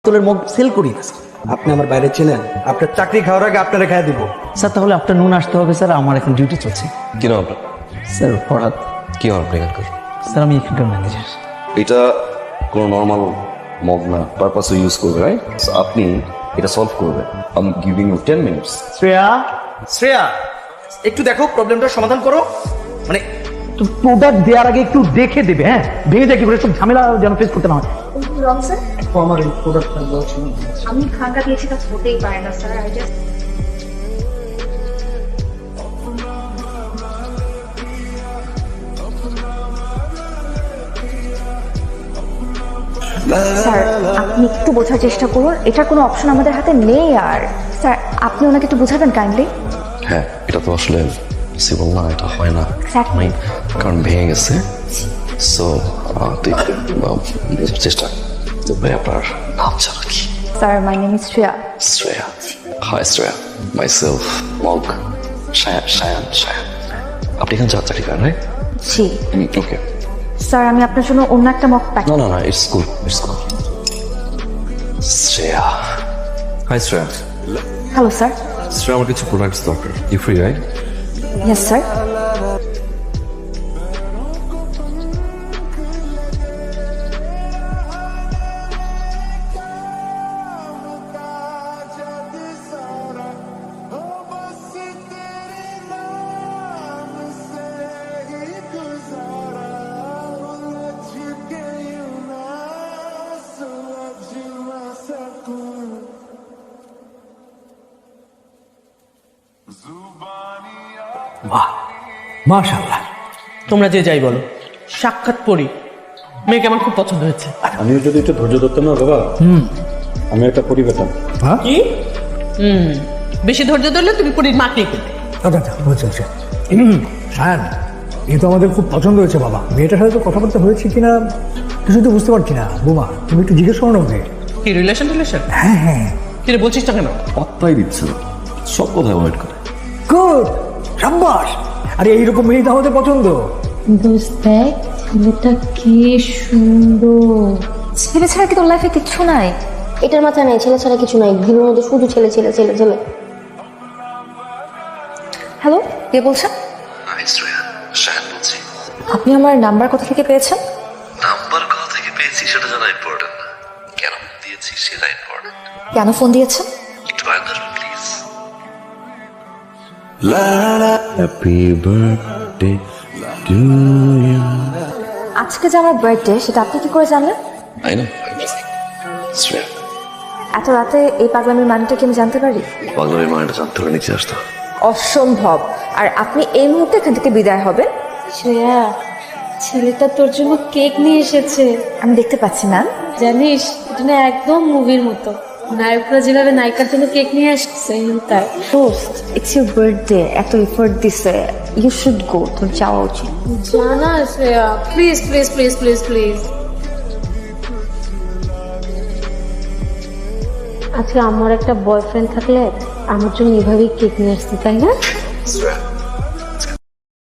তোলের mug sell করি না sir. আপনি আমার বাইরে চেনেন, আপনার চাকরি খাওয়ার আগে আপনারা খাইয়া দিব স্যার। তাহলে আপনার নুন আসতে হবে স্যার, আমার এখন ডিউটি চলছে। কি নাম আপনার? স্যার ফরহাদ। কি হন আপনি এখানকার? স্যার আমি এখানকার ম্যানেজার। এটা কোনো নর্মাল মগ না, পারপাসে ইউজ করবে, রাইট? আপনি এটা সলভ করবেন। I am giving you 10 minutes. Shreya, Shreya একটু দেখো, প্রবলেমটা সমাধান করো। মানে প্রোডাক্ট দেওয়ার আগে একটু দেখে দেবে, হ্যাঁ ভেঙে যায় কি করে, সব ঝামেলা যেন ফেস করতে না হয়। রং স্যার, আমার এই প্রোডাক্টটা আমি ভাঙা দিয়েছি, তা হতেই পারে না স্যার। আই জাস্ট স্যার, আপনি একটু বোঝার চেষ্টা করুন, এটার কোনো অপশন আমাদের হাতে নেই। আর স্যার আপনি ওনাকে একটু বোঝাবেন কাইন্ডলি। হ্যাঁ, এটা তো আসলে পসিবল না, এটা হয় না। Exactly. কারণ ভেঙে গেছে। সো তুই বোঝার চেষ্টা করবে। আপনার নাম ছাড়া কি? Sir my name is Shreya. Shreya. Hi Shreya, myself মগ শায়ান। আপনি এখানে চাকরি করেন, রাইট? জি ওকে। স্যার, আমি আপনার জন্য অন্য একটা মক প্যাক। না, it's cool, it's cool. Shreya. Hi Shreya. Hello sir. Shreya, আমার কিছু প্রোডাক্টস দরকার। You free, right? Yes sir. বাহ, মাশাআল্লাহ। তোমরা যে যাই বলো, সাক্ষাৎ পড়ি মেয়েকে আমার খুব পছন্দ হয়েছে। আমিও যদি একটু ধৈর্য ধরতাম না বাবা, আমি একটা পরি পেতাম। হ্যাঁ, কি? বেশি ধৈর্য ধরলে তুমি পরীর মাকে পেতে। আচ্ছা হচ্ছে হ্যাঁ, এ তো আমাদের খুব পছন্দ হয়েছে বাবা। মেয়েটার সাথে তো কথাবার্তা হয়েছে কিনা কিছু তো বুঝতে পারছি না। বোমা, তুমি একটু জিজ্ঞেস করো না ওকে। কি রিলেশন? হ্যাঁ, কি রে, বলছিস না কেন? পাত্তাই দিচ্ছে না, সব কথা অ্যাভয়েড করে। গুড, সাব্বাস। আরে এইরকম মেয়ে তো আমাদের পছন্দ। দোস্ত দেখ, ছেলেটা কি সুন্দর। ছেলে ছাড়া কি তোর লাইফে কিচ্ছু নাই? এটার মাথায় নাই ছেলে ছাড়া কিছু নাই, ভিড়ের মধ্যে শুধু ছেলে ছেলে ছেলে ছেলে। হ্যালো, কে বলছেন? হাই শ্রেয়া, শায়ান বলছি। আপনি আমার নাম্বার কোথা থেকে পেয়েছেন? নাম্বার কোথা থেকে পেয়েছি সেটা জানা ইম্পর্টেন্ট না, কেন দিয়েছি সেটা ইম্পর্টেন্ট। কেন ফোন দিয়েছেন? একটু আগে ধরুন please. Happy birthday to you. আজকে যে আমার বার্থডে, সেটা আপনি কি করে জানলেন? I know. শ্রেয়া, এত রাতে এই পাগলামির মানেটা কি আমি জানতে পারি? পাগলের মানেটা জানতে হলে নিচে আসতো। অসম্ভব। আর আপনি এই মুহূর্তে এখান থেকে বিদায় হবেন। শ্রেয়া, ছেলেটা তোর জন্য কেক নিয়ে এসেছে। আমি দেখতে পাচ্ছি না। জানিস, এটা না একদম মুভির মতো। নায়করা যেভাবে নায়িকার জন্য কেক নিয়ে আসছে তাই। দোস্ত, ইটস ইউর বার্থডে, এত এফোর্ট দিছে, ইউ শুড গো। তোর যাওয়া উচিত। জানা Shreya, please please please please please. আচ্ছা, আমার একটা বয়ফ্রেন্ড থাকলে আমার জন্য এভাবেই কেক নিয়ে আসতে, তাই না? শ্রেয়া,